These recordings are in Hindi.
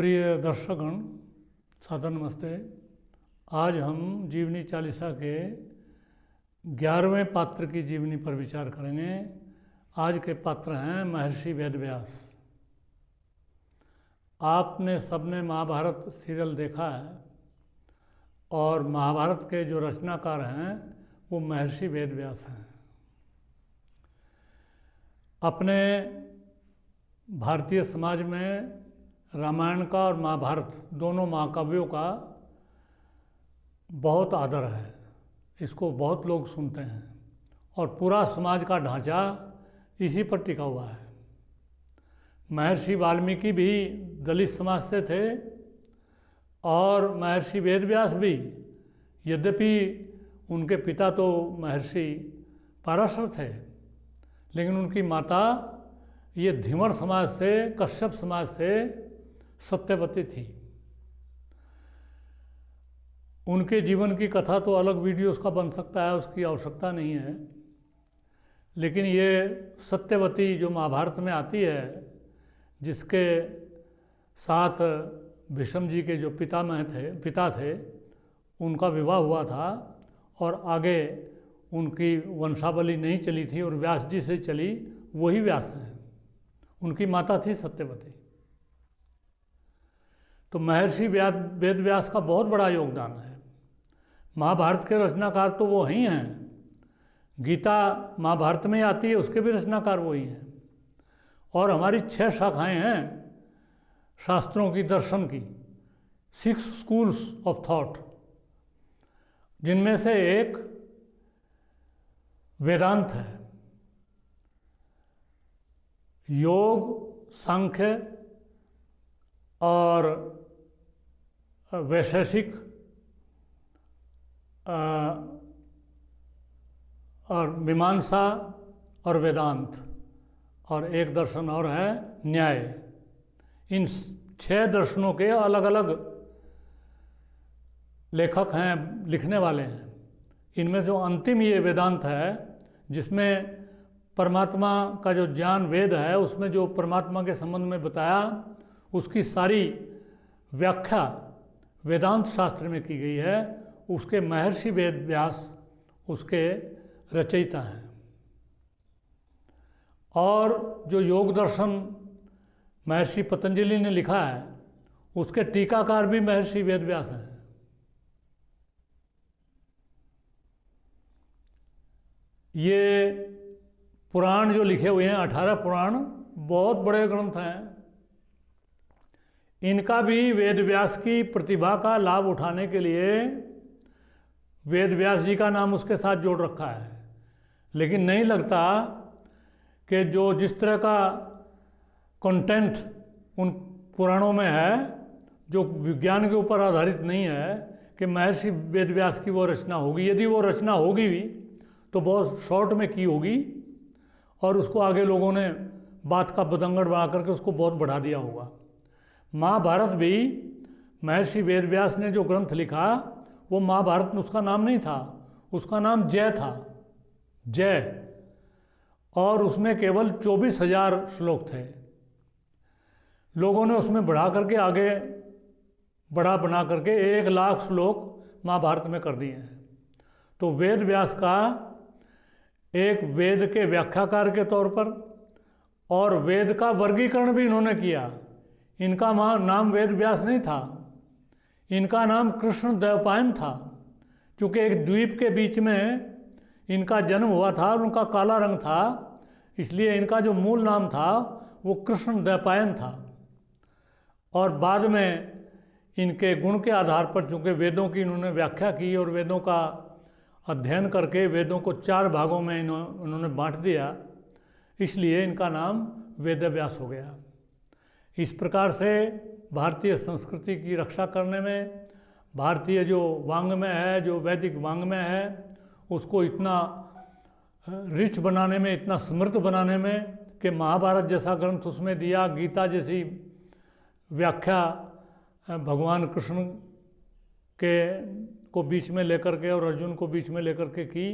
प्रिय दर्शकगण, सादर नमस्ते। आज हम जीवनी चालीसा के 11वें पात्र की जीवनी पर विचार करेंगे। आज के पात्र हैं महर्षि वेदव्यास। आपने सबने महाभारत सीरियल देखा है और महाभारत के जो रचनाकार हैं वो महर्षि वेदव्यास हैं। अपने भारतीय समाज में रामायण का और महाभारत दोनों महाकाव्यों का बहुत आदर है। इसको बहुत लोग सुनते हैं और पूरा समाज का ढांचा इसी पर टिका हुआ है। महर्षि वाल्मीकि भी दलित समाज से थे और महर्षि वेदव्यास भी, यद्यपि उनके पिता तो महर्षि पराशर थे, लेकिन उनकी माता ये धीवर समाज से, कश्यप समाज से सत्यवती थी। उनके जीवन की कथा तो अलग वीडियोस का बन सकता है, उसकी आवश्यकता नहीं है। लेकिन ये सत्यवती जो महाभारत में आती है, जिसके साथ भीष्म जी के जो पिता थे, उनका विवाह हुआ था और आगे उनकी वंशावली नहीं चली थी और व्यास जी से चली, वही व्यास हैं। उनकी माता थी सत्यवती। तो महर्षि वेदव्यास का बहुत बड़ा योगदान है। महाभारत के रचनाकार तो वो ही हैं। गीता महाभारत में आती है, उसके भी रचनाकार वही हैं। और हमारी 6 शाखाएं हैं शास्त्रों की, दर्शन की, 6 स्कूल्स ऑफ थॉट, जिनमें से एक वेदांत है। योग, सांख्य और वैशेषिक और मीमांसा और वेदांत, और एक दर्शन और है न्याय। इन 6 दर्शनों के अलग अलग लेखक हैं, लिखने वाले हैं। इनमें जो अंतिम ये वेदांत है, जिसमें परमात्मा का जो ज्ञान वेद है, उसमें जो परमात्मा के संबंध में बताया, उसकी सारी व्याख्या वेदांत शास्त्र में की गई है। उसके महर्षि वेदव्यास उसके रचयिता हैं। और जो योग दर्शन महर्षि पतंजलि ने लिखा है, उसके टीकाकार भी महर्षि वेदव्यास हैं। ये पुराण जो लिखे हुए हैं, 18 पुराण, बहुत बड़े ग्रंथ हैं। इनका भी वेदव्यास की प्रतिभा का लाभ उठाने के लिए वेदव्यास जी का नाम उसके साथ जोड़ रखा है। लेकिन नहीं लगता कि जिस तरह का कंटेंट उन पुराणों में है, जो विज्ञान के ऊपर आधारित नहीं है, कि महर्षि वेदव्यास की वो रचना होगी। यदि वो रचना होगी भी तो बहुत शॉर्ट में की होगी और उसको आगे लोगों ने बात का बतंगड़ बना करके उसको बहुत बढ़ा दिया होगा। महाभारत भी महर्षि वेदव्यास ने जो ग्रंथ लिखा, वो महाभारत में उसका नाम नहीं था, उसका नाम जय था, जय। और उसमें केवल 24,000 श्लोक थे। लोगों ने उसमें बढ़ा करके, आगे बड़ा बना करके 1,00,000 श्लोक महाभारत में कर दिए हैं। तो वेदव्यास का एक वेद के व्याख्याकार के तौर पर और वेद का वर्गीकरण भी इन्होंने किया। इनका नाम वेदव्यास नहीं था, इनका नाम कृष्ण द्वैपायन था। चूँकि एक द्वीप के बीच में इनका जन्म हुआ था और उनका काला रंग था, इसलिए इनका जो मूल नाम था वो कृष्ण द्वैपायन था। और बाद में इनके गुण के आधार पर, चूँकि वेदों की इन्होंने व्याख्या की और वेदों का अध्ययन करके वेदों को 4 भागों में इन्होंने बांट दिया, इसलिए इनका नाम वेदव्यास हो गया। इस प्रकार से भारतीय संस्कृति की रक्षा करने में, भारतीय जो वाङ्मय है, जो वैदिक वाङ्मय है, उसको इतना रिच बनाने में, इतना समृद्ध बनाने में, कि महाभारत जैसा ग्रंथ उसमें दिया, गीता जैसी व्याख्या भगवान कृष्ण को बीच में लेकर के और अर्जुन को बीच में लेकर के की,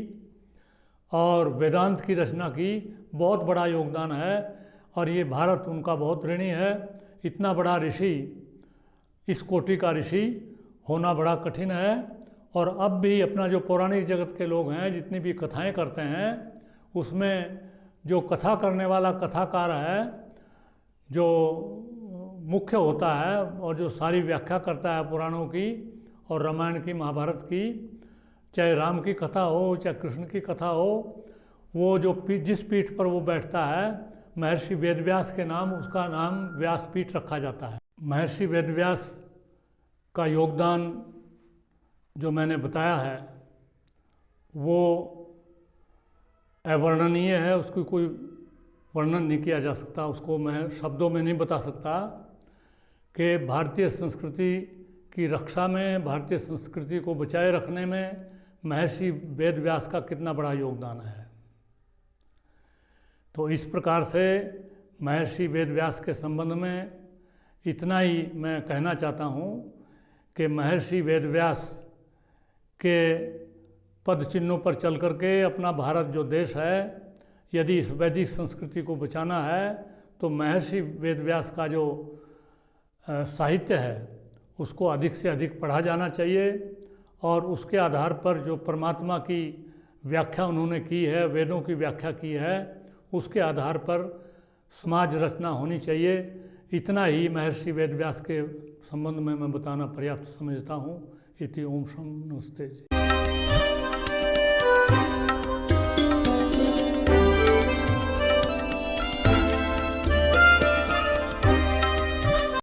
और वेदांत की रचना की। बहुत बड़ा योगदान है और ये भारत उनका बहुत ऋणी है। इतना बड़ा ऋषि इस कोटि का ऋषि होना बड़ा कठिन है। और अब भी अपना जो पौराणिक जगत के लोग हैं, जितनी भी कथाएं करते हैं, उसमें जो कथा करने वाला कथाकार है, जो मुख्य होता है और जो सारी व्याख्या करता है पुराणों की और रामायण की, महाभारत की, चाहे राम की कथा हो चाहे कृष्ण की कथा हो, वो जो जिस पीठ पर वो बैठता है, महर्षि वेदव्यास के नाम उसका नाम व्यासपीठ रखा जाता है। महर्षि वेदव्यास का योगदान जो मैंने बताया है वो अवर्णनीय है, उसकी कोई वर्णन नहीं किया जा सकता, उसको मैं शब्दों में नहीं बता सकता कि भारतीय संस्कृति की रक्षा में, भारतीय संस्कृति को बचाए रखने में महर्षि वेदव्यास का कितना बड़ा योगदान है। तो इस प्रकार से महर्षि वेदव्यास के संबंध में इतना ही मैं कहना चाहता हूँ कि महर्षि वेदव्यास के पद चिन्हों पर चल करके अपना भारत जो देश है, यदि इस वैदिक संस्कृति को बचाना है तो महर्षि वेदव्यास का जो साहित्य है उसको अधिक से अधिक पढ़ा जाना चाहिए और उसके आधार पर जो परमात्मा की व्याख्या उन्होंने की है, वेदों की व्याख्या की है, उसके आधार पर समाज रचना होनी चाहिए। इतना ही महर्षि वेदव्यास के संबंध में मैं बताना पर्याप्त समझता हूँ। इति ओम शम नमस्ते जी।